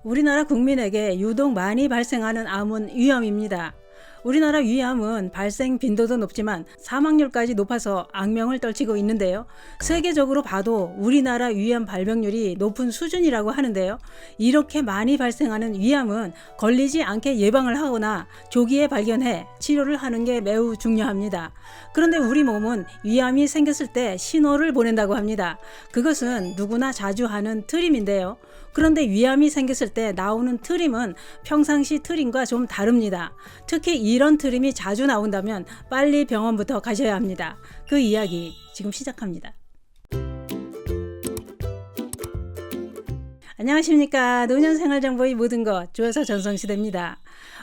우리나라 국민에게 유독 많이 발생하는 암은 위암입니다. 우리나라 위암은 발생 빈도도 높지만 사망률까지 높아서 악명을 떨치고 있는데요. 세계적으로 봐도 우리나라 위암 발병률이 높은 수준이라고 하는데요. 이렇게 많이 발생하는 위암은 걸리지 않게 예방을 하거나 조기에 발견해 치료를 하는 게 매우 중요합니다. 그런데 우리 몸은 위암이 생겼을 때 신호를 보낸다고 합니다. 그것은 누구나 자주 하는 트림인데요. 그런데 위암이 생겼을 때 나오는 트림은 평상시 트림과 좀 다릅니다. 특히 이런 트림이 자주 나온다면 빨리 병원부터 가셔야 합니다. 그 이야기 지금 시작합니다. 안녕하십니까. 노년생활정보의 모든 것 조여사 전성시대입니다.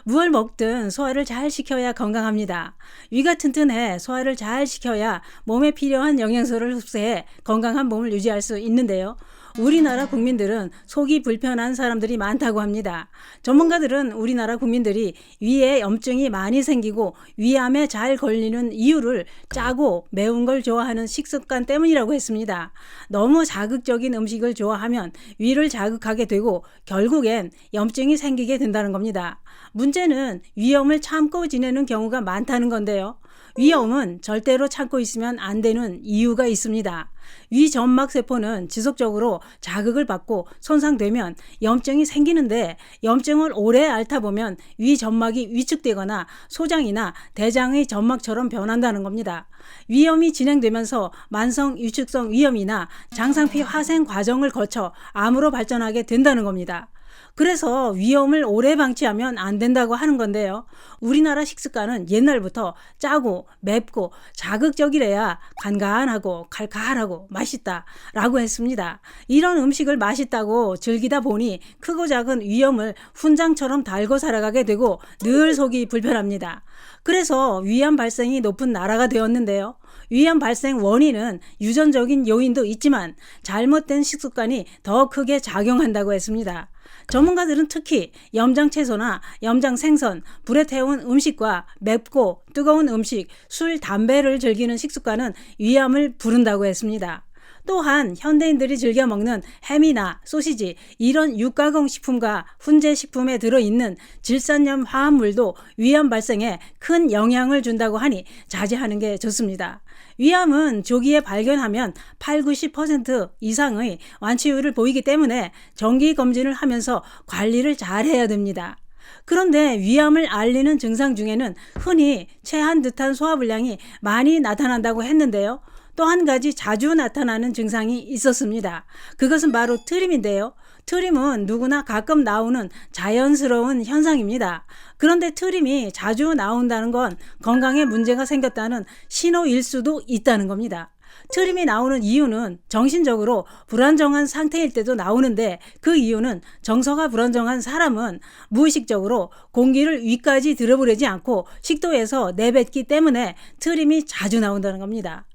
무얼 먹든 소화를 잘 시켜야 건강합니다. 위가 튼튼해 소화를 잘 시켜야 몸에 필요한 영양소를 흡수해 건강한 몸을 유지할 수 있는데요. 우리나라 국민들은 속이 불편한 사람들이 많다고 합니다. 전문가들은 우리나라 국민들이 위에 염증이 많이 생기고 위암에 잘 걸리는 이유를 짜고 매운 걸 좋아하는 식습관 때문이라고 했습니다. 너무 자극적인 음식을 좋아하면 위를 자극하게 되고 결국엔 염증이 생기게 된다는 겁니다. 문제는 위염을 참고 지내는 경우가 많다는 건데요. 위염은 절대로 참고 있으면 안 되는 이유가 있습니다. 위 점막 세포는 지속적으로 자극을 받고 손상되면 염증이 생기는데 염증을 오래 앓다 보면 위 점막이 위축되거나 소장이나 대장의 점막처럼 변한다는 겁니다. 위염이 진행되면서 만성 위축성 위염이나 장상피 화생 과정을 거쳐 암으로 발전하게 된다는 겁니다. 그래서 위염을 오래 방치하면 안 된다고 하는 건데요. 우리나라 식습관은 옛날부터 짜고 맵고 자극적이래야 간간하고 칼칼하고 맛있다라고 했습니다. 이런 음식을 맛있다고 즐기다 보니 크고 작은 위염을 훈장처럼 달고 살아가게 되고 늘 속이 불편합니다. 그래서 위암 발생이 높은 나라가 되었는데요. 위암 발생 원인은 유전적인 요인도 있지만 잘못된 식습관이 더 크게 작용한다고 했습니다. 전문가들은 특히 염장 채소나 염장 생선, 불에 태운 음식과 맵고 뜨거운 음식, 술, 담배를 즐기는 식습관은 위암을 부른다고 했습니다. 또한 현대인들이 즐겨 먹는 햄이나 소시지 이런 육가공 식품과 훈제 식품에 들어있는 질산염 화합물도 위암 발생에 큰 영향을 준다고 하니 자제하는 게 좋습니다. 위암은 조기에 발견하면 80-90% 이상의 완치율을 보이기 때문에 정기 검진을 하면서 관리를 잘 해야 됩니다. 그런데 위암을 앓는 증상 중에는 흔히 체한 듯한 소화불량이 많이 나타난다고 했는데요. 또 한 가지 자주 나타나는 증상이 있었습니다. 그것은 바로 트림인데요. 트림은 누구나 가끔 나오는 자연스러운 현상입니다. 그런데 트림이 자주 나온다는 건 건강에 문제가 생겼다는 신호일 수도 있다는 겁니다. 트림이 나오는 이유는 정신적으로 불안정한 상태일 때도 나오는데 그 이유는 정서가 불안정한 사람은 무의식적으로 공기를 위까지 들여보내지 않고 식도에서 내뱉기 때문에 트림이 자주 나온다는 겁니다.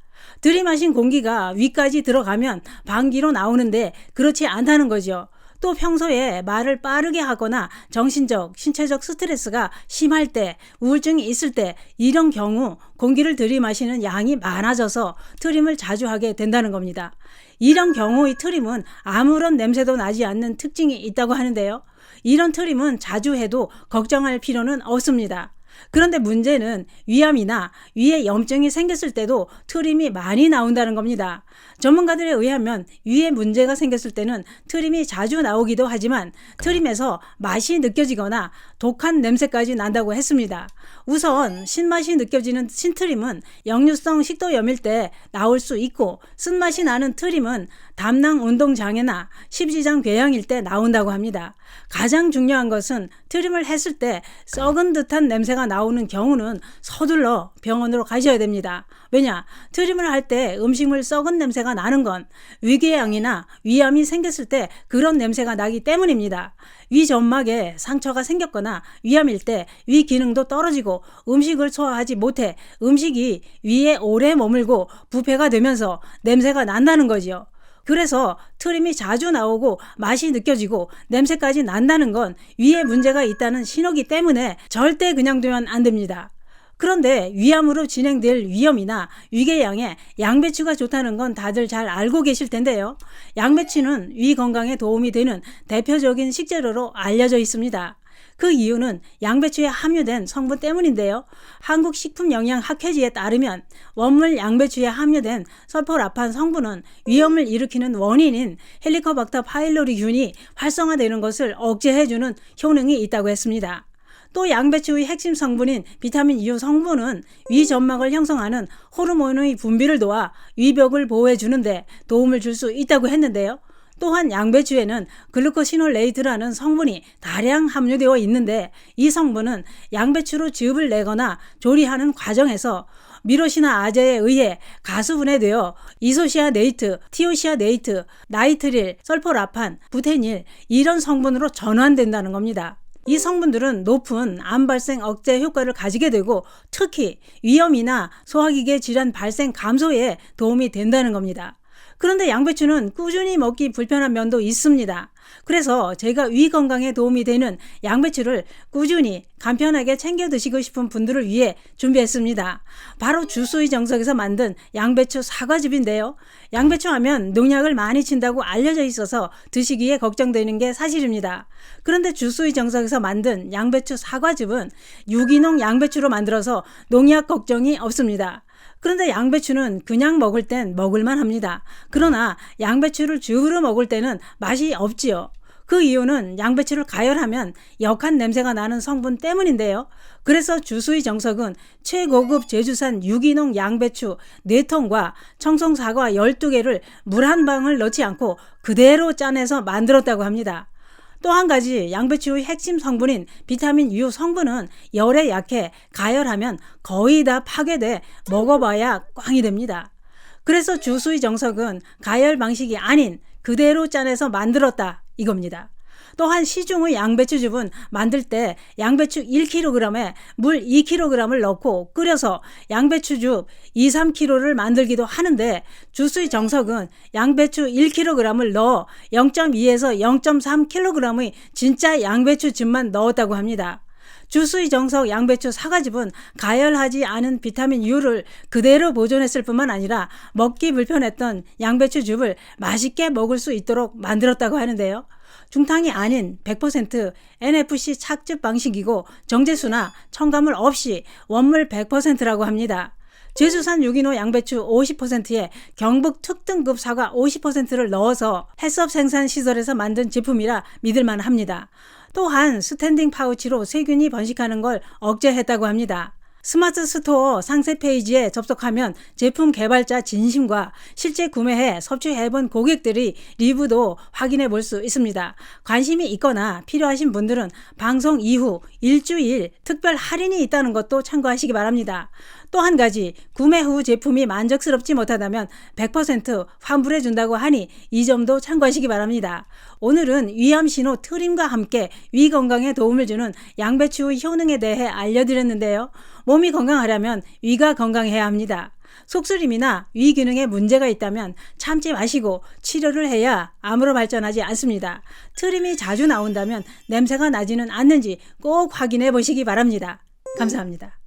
들이마신 공기가 위까지 들어가면 방귀로 나오는데 그렇지 않다는 거죠. 또 평소에 말을 빠르게 하거나 정신적, 신체적 스트레스가 심할 때, 우울증이 있을 때 이런 경우 공기를 들이마시는 양이 많아져서 트림을 자주 하게 된다는 겁니다. 이런 경우의 트림은 아무런 냄새도 나지 않는 특징이 있다고 하는데요. 이런 트림은 자주 해도 걱정할 필요는 없습니다. 그런데 문제는 위암이나 위에 염증이 생겼을 때도 트림이 많이 나온다는 겁니다. 전문가들에 의하면 위에 문제가 생겼을 때는 트림이 자주 나오기도 하지만 트림에서 맛이 느껴지거나 독한 냄새까지 난다고 했습니다. 우선 신맛이 느껴지는 신트림은 역류성 식도염일 때 나올 수 있고 쓴맛이 나는 트림은 담낭 운동 장애나 십지장 궤양일 때 나온다고 합니다. 가장 중요한 것은 트림을 했을 때 썩은 듯한 냄새가 나오는 경우는 서둘러 병원으로 가셔야 됩니다. 왜냐? 트림을 할 때 음식물 썩은 냄새가 나는 건 위궤양이나 위암이 생겼을 때 그런 냄새가 나기 때문입니다. 위 점막에 상처가 생겼거나 위암일 때 위 기능도 떨어지고 음식을 소화하지 못해 음식이 위에 오래 머물고 부패가 되면서 냄새가 난다는 거지요. 그래서 트림이 자주 나오고 맛이 느껴지고 냄새까지 난다는 건 위에 문제가 있다는 신호기 때문에 절대 그냥 두면 안 됩니다. 그런데 위암으로 진행될 위험이나 위궤양에 양배추가 좋다는 건 다들 잘 알고 계실 텐데요. 양배추는 위 건강에 도움이 되는 대표적인 식재료로 알려져 있습니다. 그 이유는 양배추에 함유된 성분 때문인데요. 한국식품영양학회지에 따르면 원물 양배추에 함유된 설포라판 성분은 위염을 일으키는 원인인 헬리코박터 파일로리균이 활성화되는 것을 억제해주는 효능이 있다고 했습니다. 또 양배추의 핵심 성분인 비타민 U 성분은 위 점막을 형성하는 호르몬의 분비를 도와 위벽을 보호해주는데 도움을 줄 수 있다고 했는데요. 또한 양배추에는 글루코시놀레이트라는 성분이 다량 함유되어 있는데 이 성분은 양배추로 즙을 내거나 조리하는 과정에서 미로시나 아제에 의해 가수분해되어 이소시아네이트, 티오시아네이트, 나이트릴, 설포라판, 부테닐 이런 성분으로 전환된다는 겁니다. 이 성분들은 높은 암 발생 억제 효과를 가지게 되고 특히 위염이나 소화기계 질환 발생 감소에 도움이 된다는 겁니다. 그런데 양배추는 꾸준히 먹기 불편한 면도 있습니다. 그래서 제가 위 건강에 도움이 되는 양배추를 꾸준히 간편하게 챙겨 드시고 싶은 분들을 위해 준비했습니다. 바로 주수의 정석에서 만든 양배추 사과즙인데요. 양배추 하면 농약을 많이 친다고 알려져 있어서 드시기에 걱정되는 게 사실입니다. 그런데 주수의 정석에서 만든 양배추 사과즙은 유기농 양배추로 만들어서 농약 걱정이 없습니다. 그런데 양배추는 그냥 먹을 땐 먹을만 합니다. 그러나 양배추를 즙으로 먹을 때는 맛이 없지요. 그 이유는 양배추를 가열하면 역한 냄새가 나는 성분 때문인데요. 그래서 주수의 정석은 최고급 제주산 유기농 양배추 4통과 청송사과 12개를 물 한 방울 넣지 않고 그대로 짜내서 만들었다고 합니다. 또 한 가지 양배추의 핵심 성분인 비타민 U 성분은 열에 약해 가열하면 거의 다 파괴돼 먹어봐야 꽝이 됩니다. 그래서 주수의 정석은 가열 방식이 아닌 그대로 짜내서 만들었다 이겁니다. 또한 시중의 양배추즙은 만들 때 양배추 1kg에 물 2kg을 넣고 끓여서 양배추즙 2, 3kg를 만들기도 하는데 주수의 정석은 양배추 1kg을 넣어 0.2에서 0.3kg의 진짜 양배추즙만 넣었다고 합니다. 주수의 정석 양배추 사과즙은 가열하지 않은 비타민 U를 그대로 보존했을 뿐만 아니라 먹기 불편했던 양배추즙을 맛있게 먹을 수 있도록 만들었다고 하는데요. 중탕이 아닌 100% NFC 착즙 방식이고 정제수나 첨가물 없이 원물 100%라고 합니다. 제주산 유기농 양배추 50%에 경북 특등급 사과 50%를 넣어서 해썹 생산 시설에서 만든 제품이라 믿을만 합니다. 또한 스탠딩 파우치로 세균이 번식하는 걸 억제했다고 합니다. 스마트 스토어 상세 페이지에 접속하면 제품 개발자 진심과 실제 구매해 섭취해본 고객들의 리뷰도 확인해 볼 수 있습니다. 관심이 있거나 필요하신 분들은 방송 이후 일주일 특별 할인이 있다는 것도 참고하시기 바랍니다. 또 한 가지 구매 후 제품이 만족스럽지 못하다면 100% 환불해 준다고 하니 이 점도 참고하시기 바랍니다. 오늘은 위암신호 트림과 함께 위 건강에 도움을 주는 양배추의 효능에 대해 알려드렸는데요. 몸이 건강하려면 위가 건강해야 합니다. 속쓰림이나 위 기능에 문제가 있다면 참지 마시고 치료를 해야 암으로 발전하지 않습니다. 트림이 자주 나온다면 냄새가 나지는 않는지 꼭 확인해 보시기 바랍니다. 감사합니다.